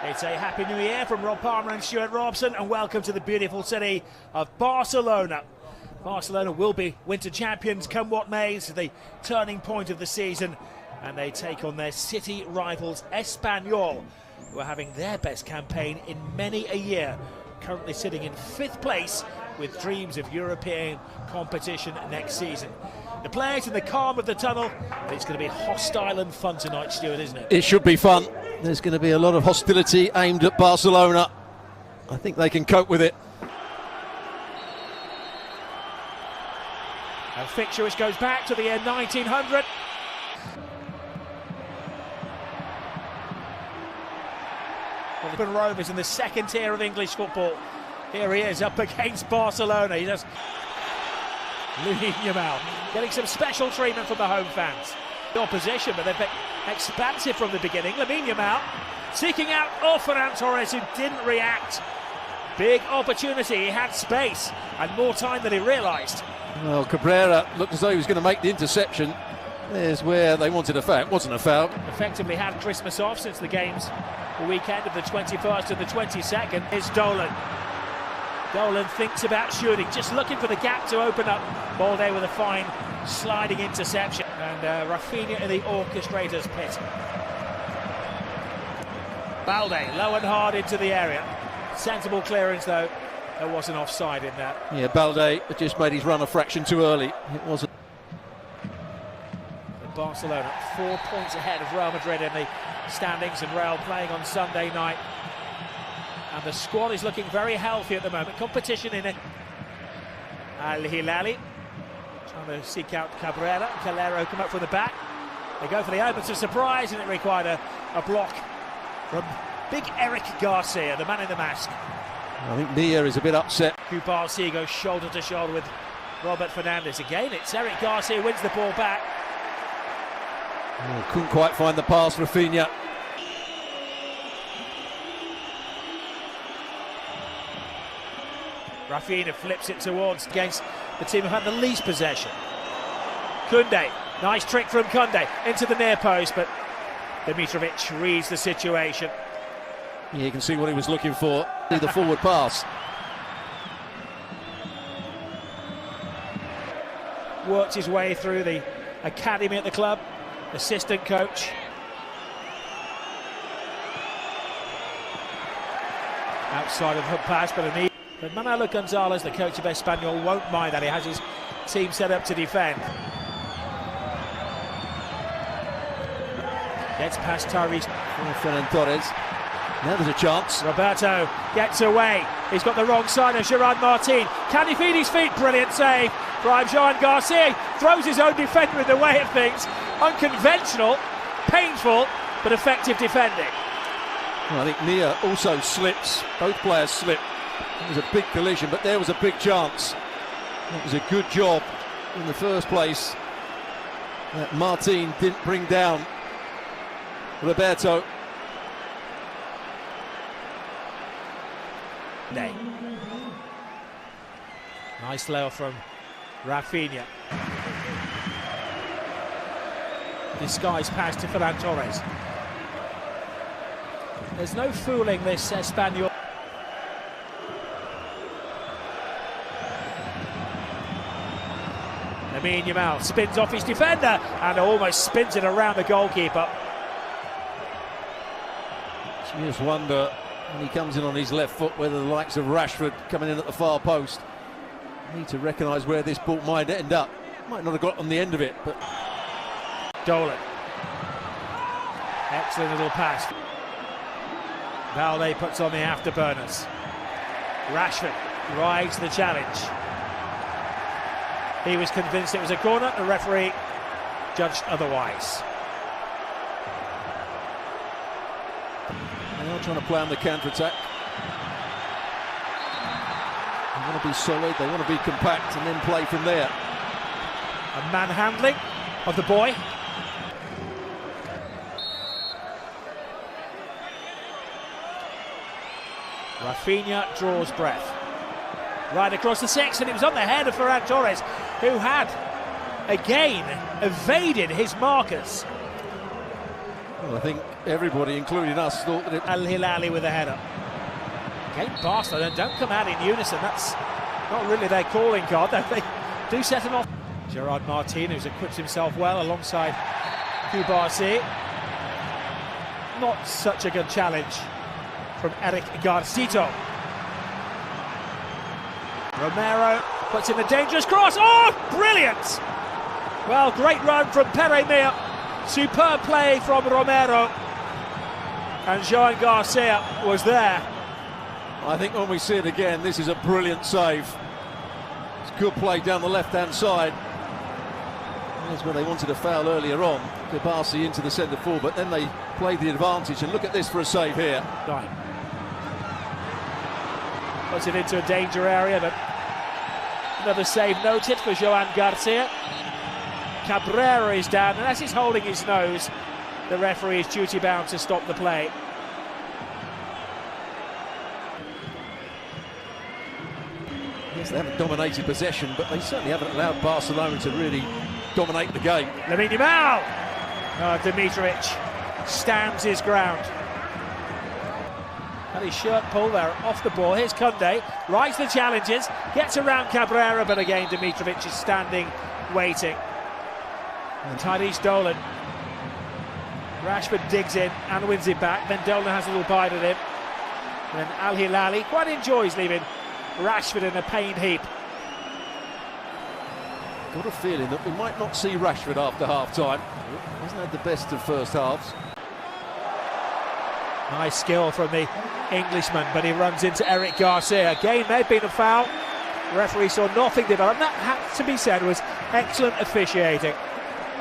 It's a happy new year from Rob Palmer and Stuart Robson, and welcome to the beautiful city of Barcelona. Barcelona will be winter champions come what may. It's the turning point of the season, and they take on their city rivals Espanyol, who are having their best campaign in many a year, currently sitting in 5th place with dreams of European competition next season. The players in the calm of the tunnel, but it's going to be hostile and fun tonight, Stuart, isn't it? It should be fun. There's going to be a lot of hostility aimed at Barcelona. I think they can cope with it. A fixture which goes back to the year 1900. Well, the Rovers in the second tier of English football. Here he is up against Barcelona. He does. Yamal getting some special treatment from the home fans. The opposition, but they've been expansive from the beginning. Yamal seeking out Ferran Torres, who didn't react. Big opportunity, he had space and more time than he realised. Well, Cabrera looked as though he was going to make the interception. There's where they wanted a foul. It wasn't a foul. Effectively had Christmas off since the games, the weekend of the 21st and the 22nd. Is Dolan. Dolan thinks about shooting, just looking for the gap to open up. Balde with a fine sliding interception. And Rafinha in the orchestrator's pit. Balde low and hard into the area. Sensible clearance though. There wasn't offside in that. Yeah, Balde just made his run a fraction too early. It wasn't. Barcelona 4 points ahead of Real Madrid in the standings, and Real playing on Sunday night. And the squad is looking very healthy at the moment. Competition in it. Al-Hilali trying to seek out Cabrera. Calero come up from the back. They go for the open to surprise, and it required a block from big Eric Garcia, the man in the mask. I think Nia is a bit upset. Kubarsi goes shoulder to shoulder with Robert Fernandez. Again, it's Eric Garcia who wins the ball back. Oh, couldn't quite find the pass, Rafinha. Rafinha flips it towards against the team who had the least possession. Koundé, nice trick from Koundé into the near post, but Dimitrovic reads the situation. Yeah, you can see what he was looking for. The forward pass. Worked his way through the academy at the club, assistant coach. Outside of hook pass, but Manolo Gonzalez, the coach of Espanyol, won't mind that. He has his team set up to defend. Gets past Tyrese. Ferran Torres. Now there's a chance. Roberto gets away. He's got the wrong side of Gerard Martin. Can he feed his feet? Brilliant save by Joan Garcia. Throws his own defender in the way of things. Unconventional, painful, but effective defending. Well, I think Nia also slips. Both players slip. It was a big collision, but there was a big chance. It was a good job in the first place that Martin didn't bring down Roberto. Nice layoff from Rafinha. Disguised pass to Ferran Torres. There's no fooling this Espanyol. Yamal spins off his defender and almost spins it around the goalkeeper. You just wonder when he comes in on his left foot whether the likes of Rashford coming in at the far post need to recognise where this ball might end up. Might not have got on the end of it, but Dolan. Excellent little pass. Balde puts on the afterburners. Rashford rides the challenge. He was convinced it was a corner. The referee judged otherwise. They are trying to play on the counter-attack. They want to be solid, they want to be compact and then play from there. A manhandling of the boy. Rafinha draws breath. Right across the 6, and it was on the head of Ferran Torres, who had again evaded his markers. Well, I think everybody, including us, thought that it... Al Hilali with a header. Again, Barcelona don't come out in unison. That's not really their calling card. They do set him off. Gerard Martin, who's equipped himself well alongside Kubarsi. Not such a good challenge from Eric Garcito. Romero puts in a dangerous cross. Oh, brilliant! Well, great run from Pere Mia. Superb play from Romero. And Joan Garcia was there. I think when we see it again, this is a brilliant save. It's good play down the left-hand side. That's where they wanted a foul earlier on. Kubarsi into the centre forward, but then they played the advantage. And look at this for a save here. Right. Puts it into a danger area, but another save noted for Joan Garcia. Cabrera is down, and as he's holding his nose, the referee is duty-bound to stop the play. Yes, they haven't dominated possession, but they certainly haven't allowed Barcelona to really dominate the game. Lamine Yamal! Dimitrovic stands his ground. And his shirt pull there off the ball. Here's Koundé, rides the challenges, gets around Cabrera, but again Dimitrovic is standing, waiting. And Tyrese Dolan. Rashford digs in and wins it back. Then Dolan has a little bite at him. And then Al Hilali quite enjoys leaving Rashford in a pain heap. Got a feeling that we might not see Rashford after half-time. Hasn't had the best of first halves. Nice skill from the Englishman, but he runs into Eric Garcia. Again, may have been a foul. The referee saw nothing develop. That had to be said was excellent officiating.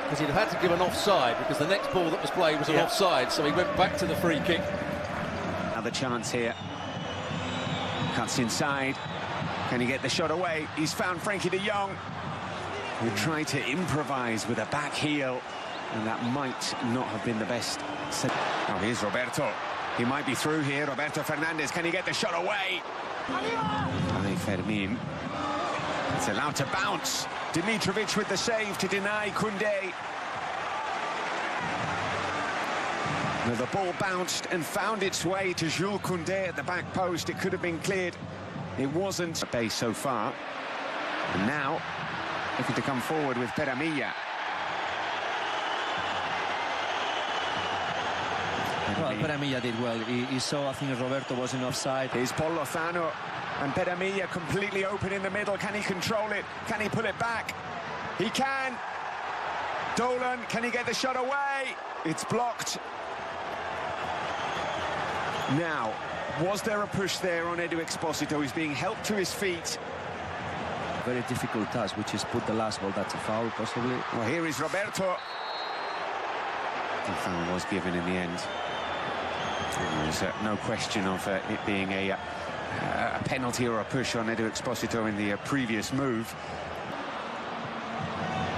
Because he'd have had to give an offside, because the next ball that was played was an offside, so he went back to the free kick. Another chance here. Cuts inside. Can he get the shot away? He's found Frankie de Jong, who tried to improvise with a back heel, and that might not have been the best. Oh, here's Roberto. He might be through here. Roberto Fernandez, can he get the shot away? By Fermin. It's allowed to bounce. Dimitrovic with the save to deny Koundé. Now the ball bounced and found its way to Jules Koundé at the back post. It could have been cleared. It wasn't. A base so far. And now, looking to come forward with Pere Mia. Well, Pere Mia did well. He saw, I think, Roberto was in offside. Here's Paul Lozano, and Pere Mia completely open in the middle. Can he control it? Can he pull it back? He can. Dolan, can he get the shot away? It's blocked. Now, was there a push there on Edu Exposito? He's being helped to his feet. Very difficult task, which is put the last ball. That's a foul, possibly. Well, here is Roberto. The foul was given in the end. There's no question of it being a penalty or a push on Edu Exposito in the previous move.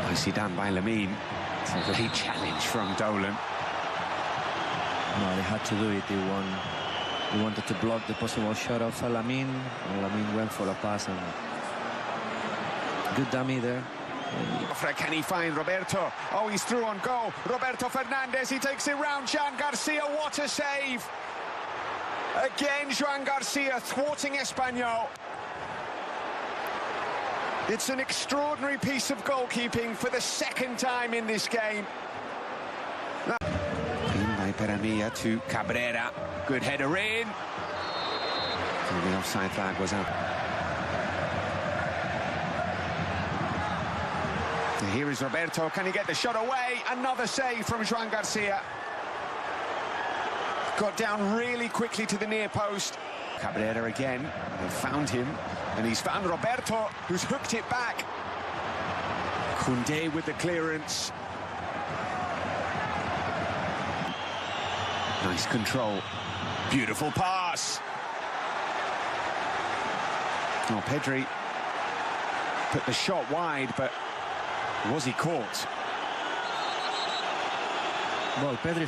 Nicely done by Lamine. It's a late challenge from Dolan. No, they had to do it. He wanted to block the possible shot of Lamine. And Lamine went for a pass, and good dummy there. Can he find Roberto? Oh, he's through on goal. Roberto Fernandez, he takes it round. Joan Garcia, what a save! Again, Joan Garcia thwarting Espanyol. It's an extraordinary piece of goalkeeping for the second time in this game. In by Pere Mia to Cabrera. Good header in. And the offside flag was up. Here is Roberto. Can he get the shot away? Another save from Joan Garcia. Got down really quickly to the near post. Cabrera again. They found him. And he's found Roberto, who's hooked it back. Koundé with the clearance. Nice control. Beautiful pass. Oh, Pedri put the shot wide, but was he caught? Well, Pedri.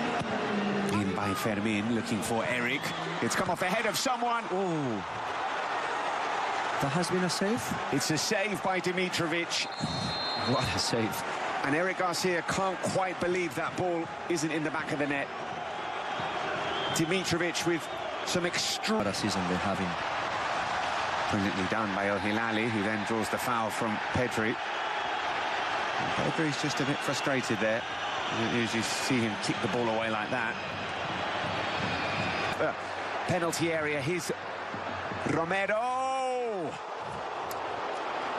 In by Fermin, looking for Eric. It's come off ahead of someone. Oh. That has been a save? It's a save by Dimitrovic. What a save. And Eric Garcia can't quite believe that ball isn't in the back of the net. Dimitrovic with some What a season they're having. brilliantly done by El Hilali, who then draws the foul from Pedri. Pedri's just a bit frustrated there. As you see him kick the ball away like that. Penalty area, here's Romero.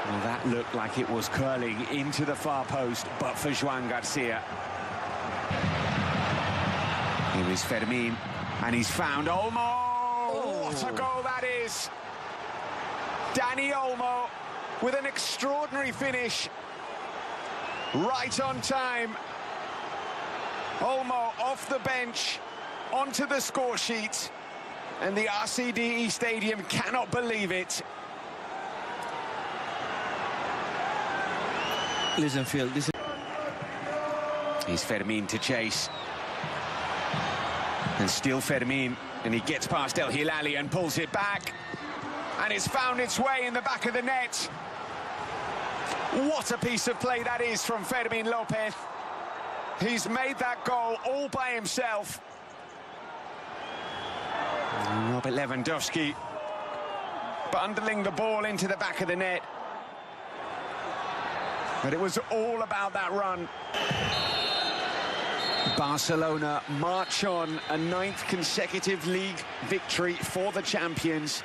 Well, that looked like it was curling into the far post, but for Joan Garcia. Here is Fermin, and he's found Olmo. Oh. What a goal that is! Dani Olmo with an extraordinary finish. Right on time. Olmo off the bench, onto the score sheet, and the RCDE Stadium cannot believe it. Listen, Phil, this is... He's Fermin to chase. And still Fermin, and he gets past El Hilali and pulls it back. And it's found its way in the back of the net. What a piece of play that is from Fermin Lopez. He's made that goal all by himself. Robert Lewandowski bundling the ball into the back of the net. But it was all about that run. Barcelona march on, a 9th consecutive league victory for the champions.